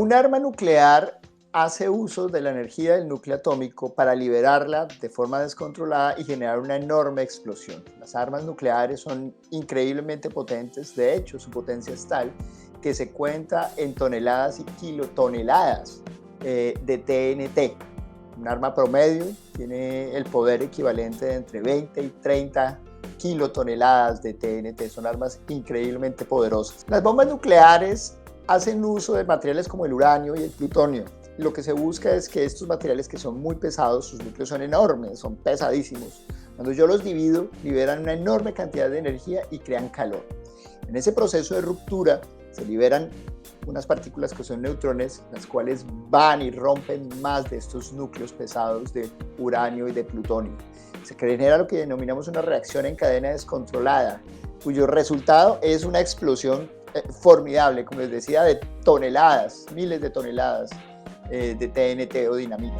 Un arma nuclear hace uso de la energía del núcleo atómico para liberarla de forma descontrolada y generar una enorme explosión. Las armas nucleares son increíblemente potentes, de hecho su potencia es tal que se cuenta en toneladas y kilotoneladas de TNT. Un arma promedio tiene el poder equivalente de entre 20 y 30 kilotoneladas de TNT, son armas increíblemente poderosas. Las bombas nucleares hacen uso de materiales como el uranio y el plutonio. Lo que se busca es que estos materiales, que son muy pesados, sus núcleos son enormes, son pesadísimos. Cuando yo los divido, liberan una enorme cantidad de energía y crean calor. En ese proceso de ruptura se liberan unas partículas que son neutrones, las cuales van y rompen más de estos núcleos pesados de uranio y de plutonio. Se genera lo que denominamos una reacción en cadena descontrolada, cuyo resultado es una explosión formidable, como les decía, de toneladas, miles de toneladas de TNT o dinamita.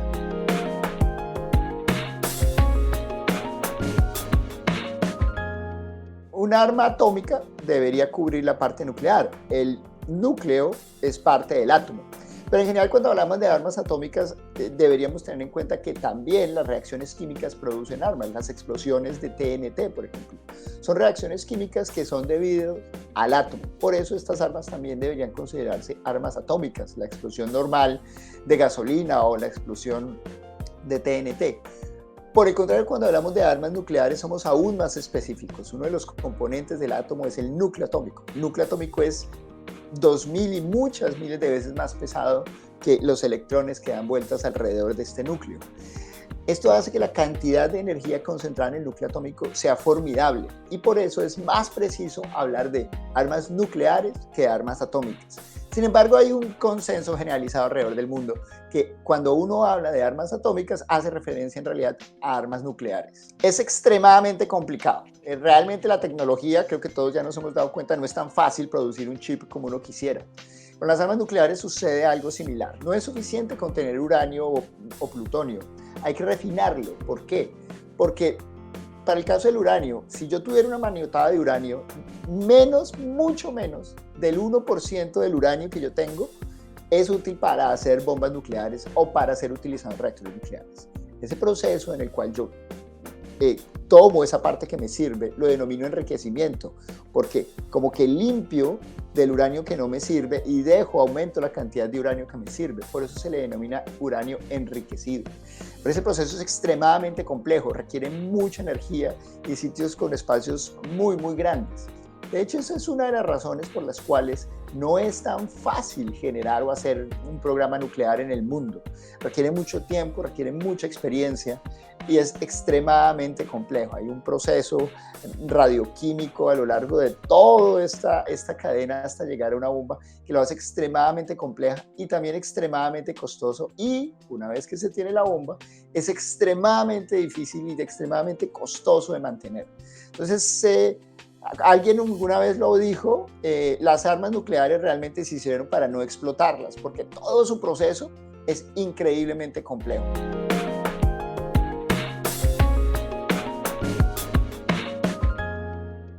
Un arma atómica debería cubrir la parte nuclear. El núcleo es parte del átomo. Pero en general, cuando hablamos de armas atómicas, deberíamos tener en cuenta que también las reacciones químicas producen armas. Las explosiones de TNT, por ejemplo, son reacciones químicas que son debidas al átomo. Por eso estas armas también deberían considerarse armas atómicas. La explosión normal de gasolina o la explosión de TNT. Por el contrario, cuando hablamos de armas nucleares somos aún más específicos. Uno de los componentes del átomo es el núcleo atómico. El núcleo atómico es 2000 y muchas miles de veces más pesado que los electrones que dan vueltas alrededor de este núcleo. Esto hace que la cantidad de energía concentrada en el núcleo atómico sea formidable y por eso es más preciso hablar de armas nucleares que de armas atómicas. Sin embargo, hay un consenso generalizado alrededor del mundo que cuando uno habla de armas atómicas hace referencia en realidad a armas nucleares. Es extremadamente complicado. Realmente la tecnología, creo que todos ya nos hemos dado cuenta, no es tan fácil producir un chip como uno quisiera. Con las armas nucleares sucede algo similar. No es suficiente con tener uranio o plutonio. Hay que refinarlo. ¿Por qué? Porque para el caso del uranio, si yo tuviera una maniotada de uranio, mucho menos del 1% del uranio que yo tengo es útil para hacer bombas nucleares o para ser utilizado en reactores nucleares. Ese proceso en el cual yo tomo esa parte que me sirve, lo denomino enriquecimiento, porque como que limpio del uranio que no me sirve y aumento la cantidad de uranio que me sirve. Por eso se le denomina uranio enriquecido. Pero ese proceso es extremadamente complejo, requiere mucha energía y sitios con espacios muy grandes. De hecho, esa es una de las razones por las cuales no es tan fácil generar o hacer un programa nuclear en el mundo. Requiere mucho tiempo, requiere mucha experiencia y es extremadamente complejo. Hay un proceso radioquímico a lo largo de toda esta cadena hasta llegar a una bomba que lo hace extremadamente compleja y también extremadamente costoso. Y una vez que se tiene la bomba, es extremadamente difícil y extremadamente costoso de mantener. Entonces, alguien alguna vez lo dijo, las armas nucleares realmente se hicieron para no explotarlas, porque todo su proceso es increíblemente complejo.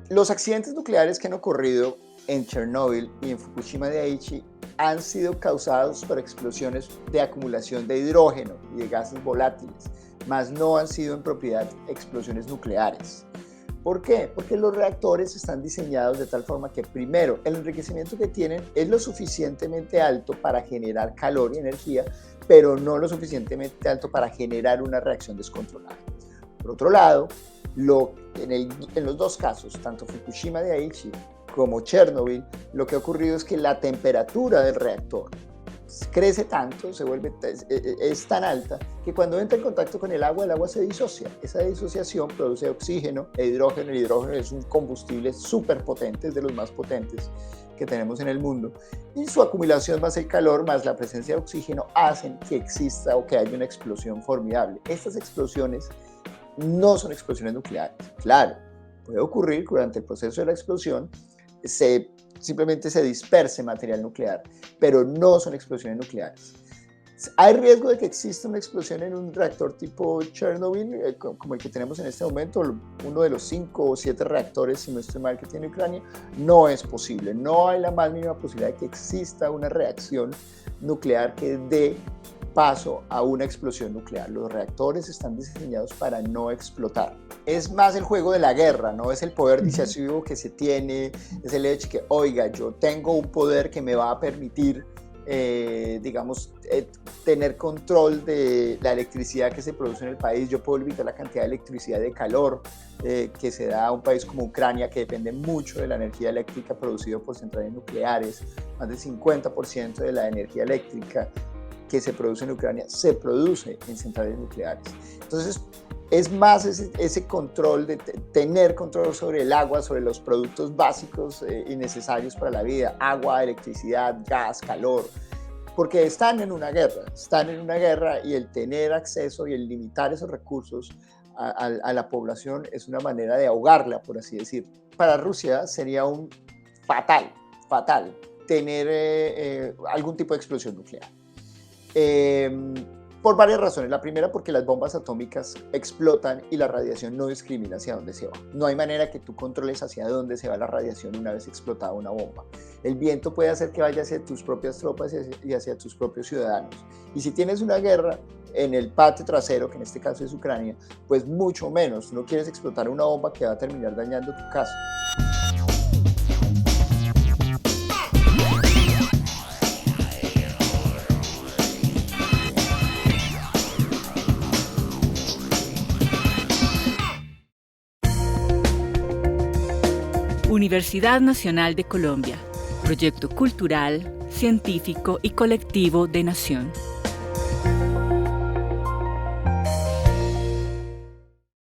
Los accidentes nucleares que han ocurrido en Chernobyl y en Fukushima Daiichi han sido causados por explosiones de acumulación de hidrógeno y de gases volátiles, mas no han sido en propiedad explosiones nucleares. ¿Por qué? Porque los reactores están diseñados de tal forma que, primero, el enriquecimiento que tienen es lo suficientemente alto para generar calor y energía, pero no lo suficientemente alto para generar una reacción descontrolada. Por otro lado, en los dos casos, tanto Fukushima Daiichi como Chernobyl, lo que ha ocurrido es que la temperatura del reactor crece tanto, es tan alta, que cuando entra en contacto con el agua se disocia. Esa disociación produce oxígeno e hidrógeno. El hidrógeno es un combustible súper potente, es de los más potentes que tenemos en el mundo. Y su acumulación más el calor, más la presencia de oxígeno, hacen que exista o que haya una explosión formidable. Estas explosiones no son explosiones nucleares. Claro, puede ocurrir que durante el proceso de la explosión simplemente se disperse material nuclear, pero no son explosiones nucleares. ¿Hay riesgo de que exista una explosión en un reactor tipo Chernobyl, como el que tenemos en este momento, uno de los 5 o 7 reactores, si no estoy mal, que tiene Ucrania? No es posible, no hay la más mínima posibilidad de que exista una reacción nuclear que dé paso a una explosión nuclear. Los reactores están diseñados para no explotar. Es más el juego de la guerra, no es el poder disuasivo que se tiene, es el hecho que, oiga, yo tengo un poder que me va a permitir, tener control de la electricidad que se produce en el país. Yo puedo limitar la cantidad de electricidad, de calor que se da a un país como Ucrania, que depende mucho de la energía eléctrica producida por centrales nucleares. Más del 50% de la energía eléctrica que se produce en Ucrania se produce en centrales nucleares. Entonces, es más ese control de tener control sobre el agua, sobre los productos básicos y necesarios para la vida: agua, electricidad, gas, calor, porque están en una guerra y el tener acceso y el limitar esos recursos a la población es una manera de ahogarla, por así decir. Para Rusia sería fatal tener algún tipo de explosión nuclear. Por varias razones. La primera, porque las bombas atómicas explotan y la radiación no discrimina hacia dónde se va. No hay manera que tú controles hacia dónde se va la radiación una vez explotada una bomba. El viento puede hacer que vaya hacia tus propias tropas y hacia tus propios ciudadanos. Y si tienes una guerra en el patio trasero, que en este caso es Ucrania, pues mucho menos. No quieres explotar una bomba que va a terminar dañando tu casa. Universidad Nacional de Colombia, proyecto cultural, científico y colectivo de Nación.